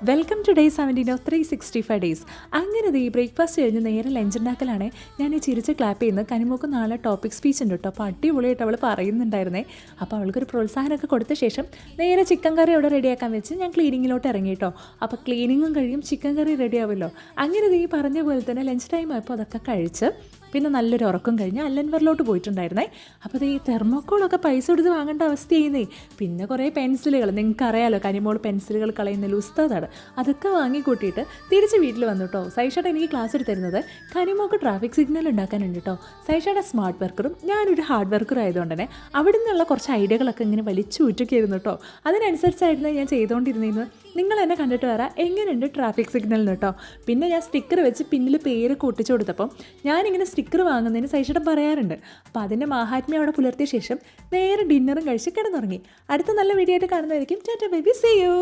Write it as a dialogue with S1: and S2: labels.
S1: Welcome to day 17 of 365 days. അങ്ങനെ ഈ breakfast കഴിഞ്ഞ് നേരെ ലഞ്ച് ഉണ്ടാക്കലാണ്. ഞാൻ ഈ ചിരിച്ച് ക്ലാപ്പ് ചെയ്യുന്നത്. കനിമോക്ക് നാളെ ടോപ്പിക് സ്പീച്ച് ഉണ്ട് കേട്ടോ. അപ്പോൾ അടിപൊളിയായിട്ട് അവൾ പറയുന്നുണ്ടായിരുന്നേ. അപ്പോൾ അവൾക്കൊരു പ്രോത്സാഹനമൊക്കെ കൊടുത്ത ശേഷം നേരെ ചിക്കൻ കറി അവിടെ റെഡിയാക്കാൻ വെച്ച് ഞാൻ ക്ലീനിങ്ങിലോട്ട് ഇറങ്ങി കേട്ടോ. അപ്പോൾ ക്ലീനിങ്ങും കഴിയും, ചിക്കൻ കറി റെഡി ആവുമല്ലോ. അങ്ങനെ ഈ പറഞ്ഞ പോലെ തന്നെ ലഞ്ച് ടൈം ആയപ്പോൾ അതൊക്കെ കഴിച്ച് പിന്നെ നല്ലൊരു ഉറക്കം കഴിഞ്ഞ് അല്ലൻവറിലോട്ട് പോയിട്ടുണ്ടായിരുന്നേ. അപ്പോൾ ഈ തെർമോക്കോളൊക്കെ പൈസ കൊടുത്ത് വാങ്ങേണ്ട അവസ്ഥ ചെയ്യുന്നേ. പിന്നെ കുറേ പെൻസിലുകൾ, നിങ്ങൾക്ക് അറിയാമല്ലോ കനിമോൾ പെൻസിലുകൾ കളയുന്നതിൽ ഉസ്താദാണ്. അതൊക്കെ വാങ്ങിക്കൂട്ടിയിട്ട് തിരിച്ച് വീട്ടിൽ വന്നു കേട്ടോ. സൈഷയുടെ എനിക്ക് ക്ലാസ് എടുത്തിരുന്നത് കനിമോക്ക് ട്രാഫിക് സിഗ്നൽ ഉണ്ടാക്കാനുണ്ട് കേട്ടോ. സൈഷയുടെ സ്മാർട്ട് വർക്കറും ഞാനൊരു ഹാർഡ് വർക്കറും ആയതുകൊണ്ട് തന്നെ അവിടെ നിന്നുള്ള കുറച്ച് ഐഡിയകളൊക്കെ ഇങ്ങനെ വലിച്ചു ഊറ്റൊക്കെയായിരുന്നു കേട്ടോ. അതിനനുസരിച്ചായിരുന്നു ഞാൻ ചെയ്തുകൊണ്ടിരുന്നത്. നിങ്ങൾ എന്നെ കണ്ടിട്ട് വരാം എങ്ങനെയുണ്ട് ട്രാഫിക് സിഗ്നലിന് കേട്ടോ. പിന്നെ ഞാൻ സ്റ്റിക്കർ വെച്ച് പിന്നിൽ പേര് കൂട്ടിച്ചു കൊടുത്തപ്പം ഞാനിങ്ങനെ സ്റ്റിക്കർ വാങ്ങുന്നതിന് സൈഷേട്ടൻ പറയാറുണ്ട്. അപ്പോൾ അതിൻ്റെ മാഹാത്മ്യം അവിടെ പുലർത്തിയ ശേഷം നേരെ ഡിന്നറും കഴിച്ച് കിടന്നുറങ്ങി. അടുത്ത നല്ല വീഡിയോ ആയിട്ട് കാണുന്നതായിരിക്കും. Tata baby, see U.